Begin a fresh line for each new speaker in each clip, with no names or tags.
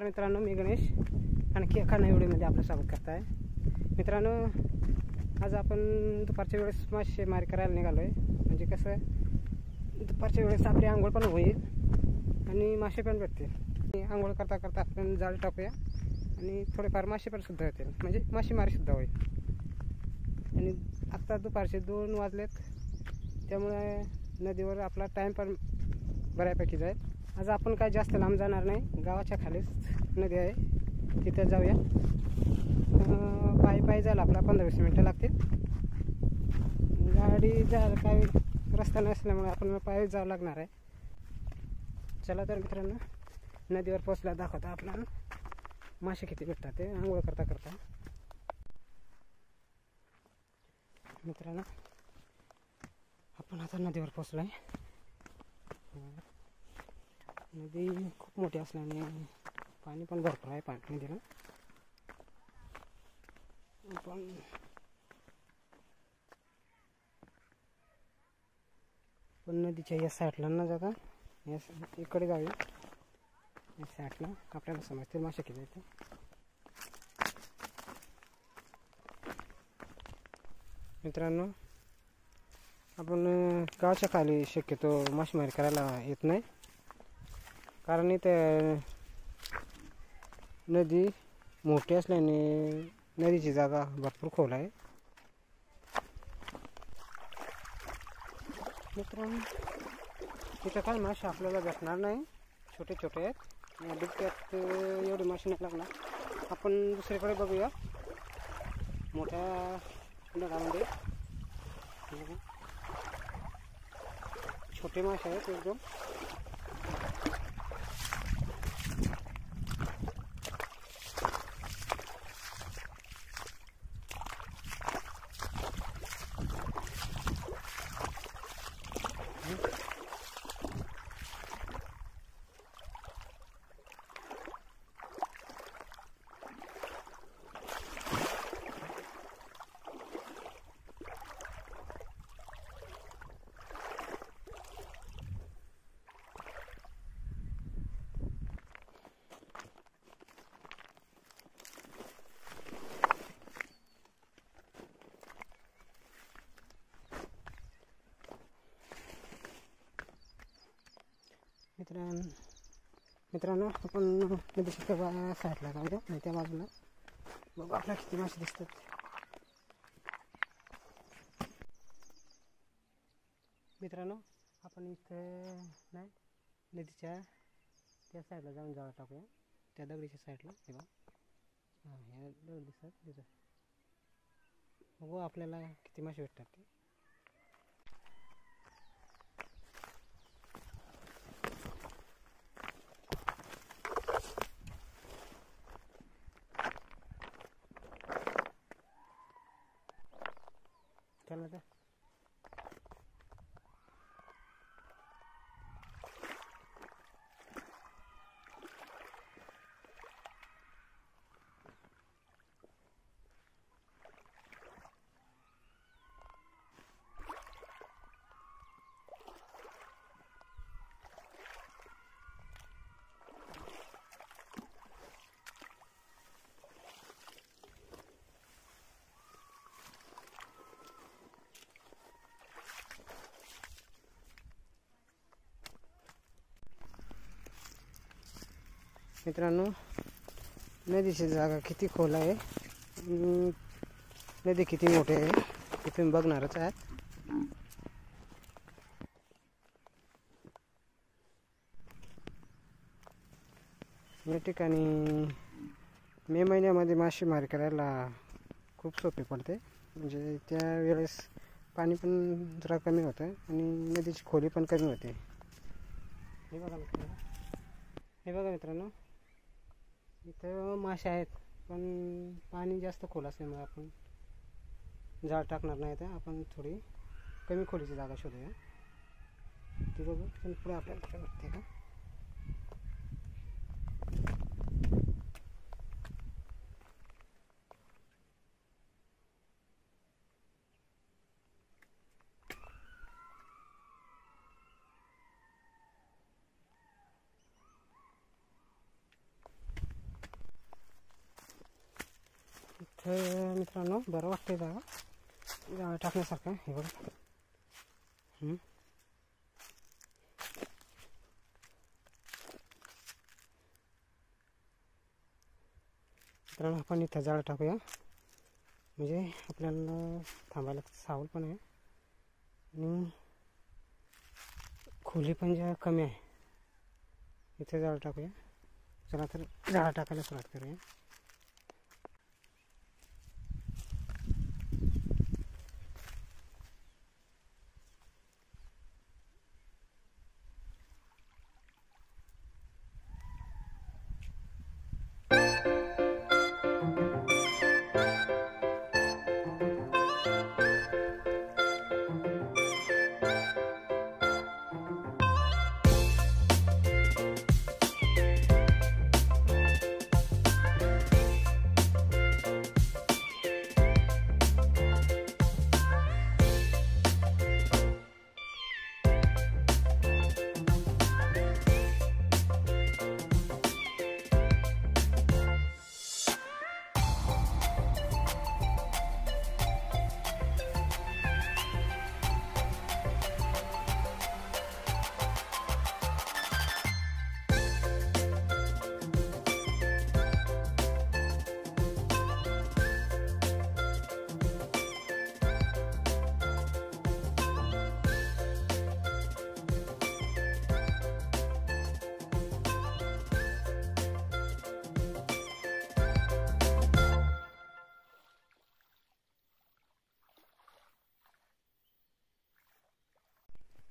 मित्रांनो, मी गणेश आणखी एका नवीन व्हिडिओमध्ये आपलं स्वागत करत आहे. मित्रांनो, आज आपण दुपारच्या वेळेस मासेमारी करायला निघालो आहे. म्हणजे कसं, दुपारच्या वेळेस आपली आंघोळ पण होईल आणि मासे पण भेटतील. आंघोळ करता करता आपण जाळ टाकूया आणि थोडेफार मासे पण सुद्धा होतील, म्हणजे मासेमारी सुद्धा होईल. आणि आत्ता दुपारचे 2 वाजलेत, त्यामुळे नदीवर आपला टाईम पण बऱ्यापैकी जाईल. आज आपण काय जास्त लांब जाणार नाही, गावाच्या खालीच नदी आहे तिथे जाऊया. पायी जायला आपला 15-20 मिनटं लागतील. गाडी जायला काही रस्ता नसल्यामुळे आपण पायी जावं लागणार आहे. चला तर मित्रांनो, नदीवर पोचला दाखवता आपल्याला मासे किती भेटतात ते आंघोळ करता करता. मित्रांनो, आपण आता नदीवर पोचलो आहे. नदी खूप मोठी असल्याने पाणी पण भरपूर आहे नदीला. पण नदीच्या या साईडला न जाता या इकडे जाऊया. या साईडला आपल्याला समजते मासे किती येते. मित्रांनो, आपण गावच्या खाली शक्यतो मासेमारी करायला येत नाही, कारण इथे नदी मोठी असल्याने नदीची जागा भरपूर खोल आहे. मित्रांनो, तिथं काय मासे आपल्याला भेटणार नाही, छोटे छोटे आहेत. डुबक्यात एवढे मासे नाही लागणार. आपण दुसरीकडे बघूया, मोठ्या नळामध्ये छोटे मासे आहेत एकदम. मित्रांनो, आपण नदीच्या त्या साईडला जाऊया, नाही त्या बाजूला बघू आपल्याला किती मासे दिसतात. मित्रांनो, आपण इथं नाही, नदीच्या त्या साईडला जाऊन जाळं टाकूया. त्या दगडीच्या साईडला हे बघा, ह्या दगड दिसतात तिथं. बघू आपल्याला किती मासे भेटतात ते. चला तर. मित्रांनो, नदीची जागा किती खोल आहे, नदी किती मोठी आहे हे तुम्ही बघणारच आहात. या ठिकाणी मे महिन्यामध्ये मासेमारी करायला खूप सोपे पडते. म्हणजे त्यावेळेस पाणी पण जरा कमी होतं आणि नदीची खोली पण कमी होते. हे बघा मित्रांनो, इथं मासे आहेत, पण पाणी जास्त खोल असल्यामुळे आपण जाळ टाकणार नाही. तर आपण थोडी कमी खोलीची जागा शोधूया. ती बघू पण पुढे आपल्याला भेटते का. इथं मित्रांनो बरं वाटतंय जाळं टाकण्यासारखं. हे बघा. मित्रांनो आपण इथं जाळं टाकूया, म्हणजे आपल्याला थांबायला सावल पण आहे आणि खोली पण ज्या कमी आहे. इथे जाळं टाकूया. चला तर जाळं टाकायला सुरुवात करूया.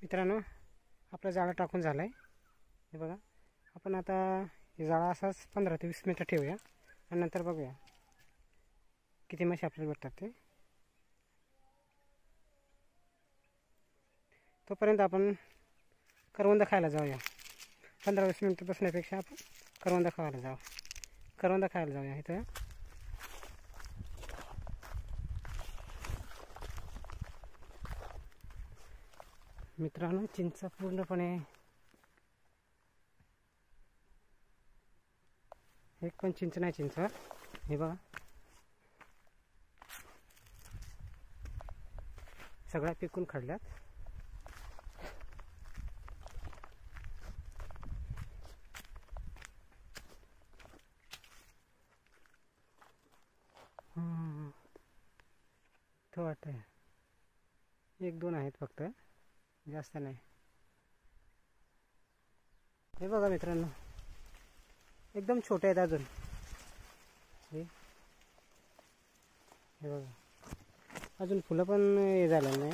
मित्रांनो आपला जाळा टाकून झाला आहे. हे बघा. आपण आता हे जाळा असाच 15 ते 20 मिनटं ठेवूया आणि नंतर बघूया किती मासे आपल्याला भेटतात ते. तोपर्यंत आपण करवंद खायला जाऊया. 15-20 मिनटं बसण्यापेक्षा आपण करवंद खायला जाऊया इथं. मित्रांनो चिंच पूर्णपणे एक पण चिंच नाही चिंचवर. हे बघा सगळ्या पिकून खडल्यात. तो वाटतं 1-2 आहेत फक्त, जास्त नाही. हे बघा मित्रांनो एकदम छोटे आहेत अजून. हे बघा अजून फुलं पण हे झालेलं नाही.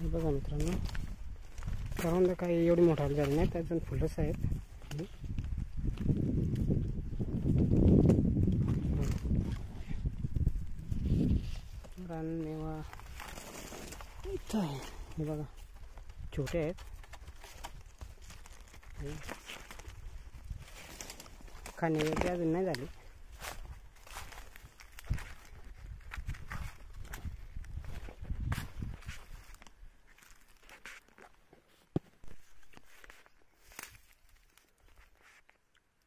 हे बघा मित्रांनो करवंद काही एवढी मोठाली झाली नाहीत, अजून फुलंच आहेत. रानमेवा इथं आहे. हे बघा छोटे आहेत. खाण्याची अजून नाही झाली.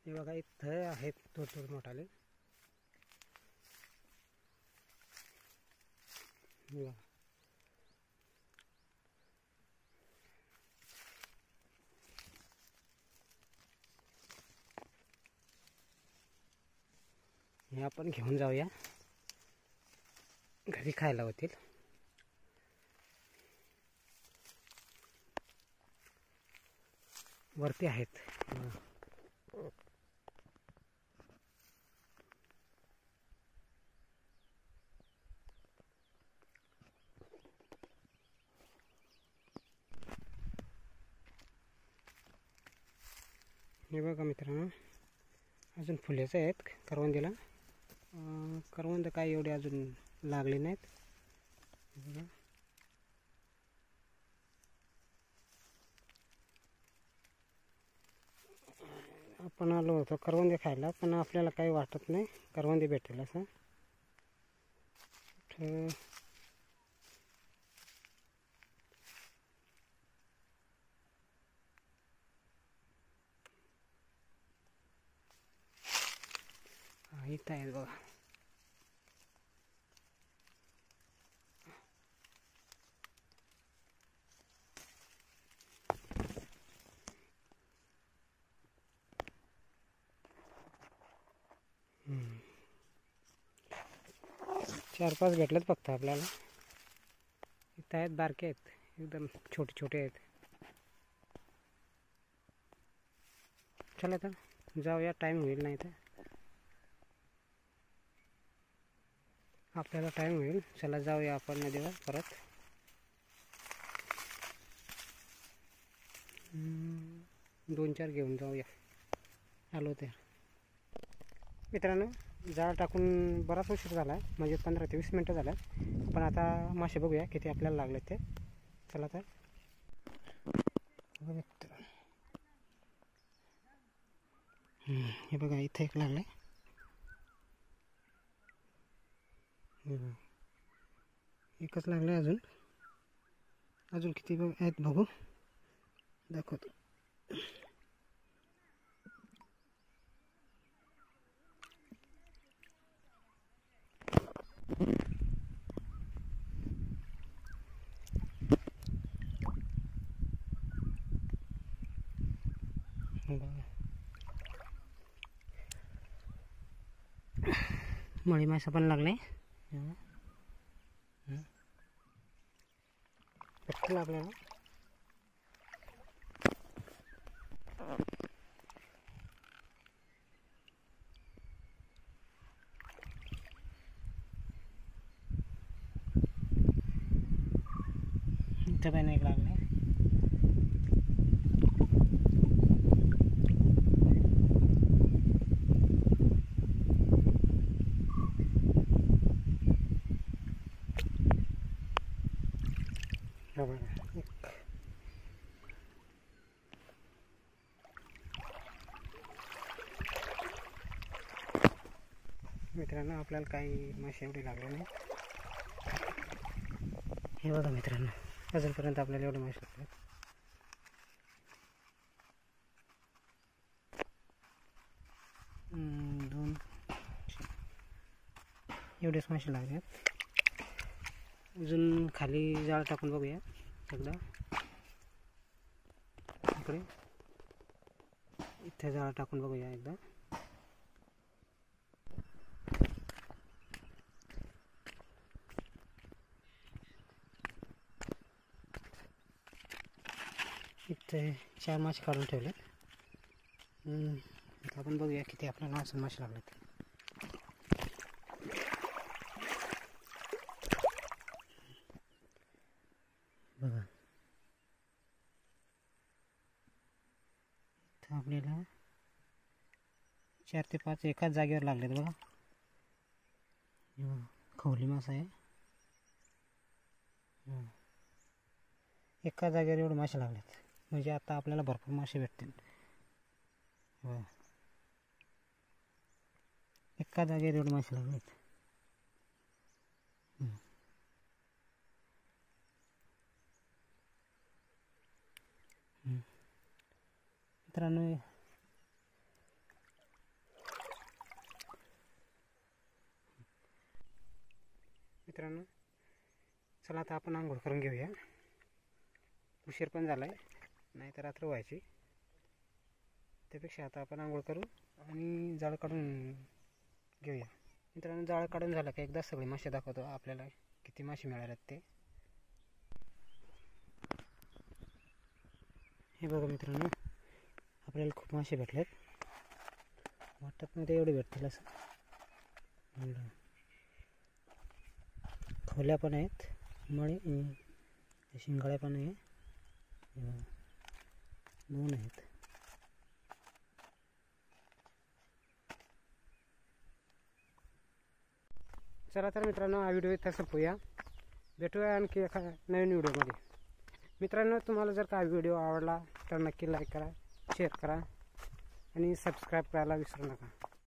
हे बघा इथं आहेत थोडे मोठाले. हे आपण घेऊन जाऊया, घरी खायला होतील. वरती आहेत. हे बघा मित्रांनो अजून फुलेच आहेत करवंदीला. करवंद काय एवढे अजून लागले नाहीत. बघा आपण आलो होतो करवंदे खायला, पण आपल्याला काही वाटत नाही करवंदे भेटेल असं. इथं आहेत बघा. चार पाच भेटलेत फक्त आपल्याला. इथं आहेत, बारके आहेत, एकदम छोटे छोटे आहेत. चला तर जाऊया, टाईम होईल नाही तर आपल्याला टाईम होईल. चला जाऊया आपण नदीवर परत. दोन चार घेऊन जाऊया. आलो तर मित्रांनो, जाळ टाकून बराच उशीर झाला आहे, म्हणजे 15 ते 20 मिनटं झालं. पण आता मासे बघूया किती आपल्याला लागले ते. चला तर हे बघा, इथे एक लागले. एकच लागले. अजून किती आहेत बघू, दाखवतो. मळी मासा पण लागले. भेटतील आपल्याला. इथं पण एक लागले. मित्रांनो, आपल्याला काही मासे एवढे लागले नाही. हे बघा मित्रांनो, अजूनपर्यंत आपल्याला एवढे मासे लागले. दोन एवढेच मासे लागले. अजून खाली जाळ टाकून बघूया एकदा. इकडे इथे जाळ टाकून बघूया एकदा. इथे 4 मासे काढून ठेवले. आपण बघूया किती आपल्याला अजून मासे लागलेत. बघा, इथं आपल्याला 4 ते 5 एकाच जागेवर लागलेत बघा. खवली मासा आहे. एका जागेवर एवढे मासे लागलेत, म्हणजे आता आपल्याला भरपूर मासे भेटतील. एका जागेवर एवढे मासे लागलेत. मित्रांनो, चला आता आपण आंघोळ करून घेऊया. उशीर पण झाला आहे, नाही तर रात्र व्हायची. त्यापेक्षा आता आपण आंघोळ करू आणि जाळ काढून घेऊया. मित्रांनो, जाळ काढून झालं का एकदा सगळे मासे दाखवतो आपल्याला किती मासे मिळालेत ते. हे बघा मित्रांनो, आपल्याला खूप मासे भेटलेत. वाटत नाही ते एवढे भेटतील असं. खोल्या पण आहेत, मळी शिंगाळ्या पण आहे. 2 आहेत. चला तर मित्रांनो, हा व्हिडिओ इथं संपवूया. भेटूया आणखी एका नवीन व्हिडिओमध्ये. मित्रांनो, तुम्हाला जर का व्हिडिओ आवडला तर नक्की लाईक करा, शेअर करा आणि सबस्क्राईब करायला विसरू नका.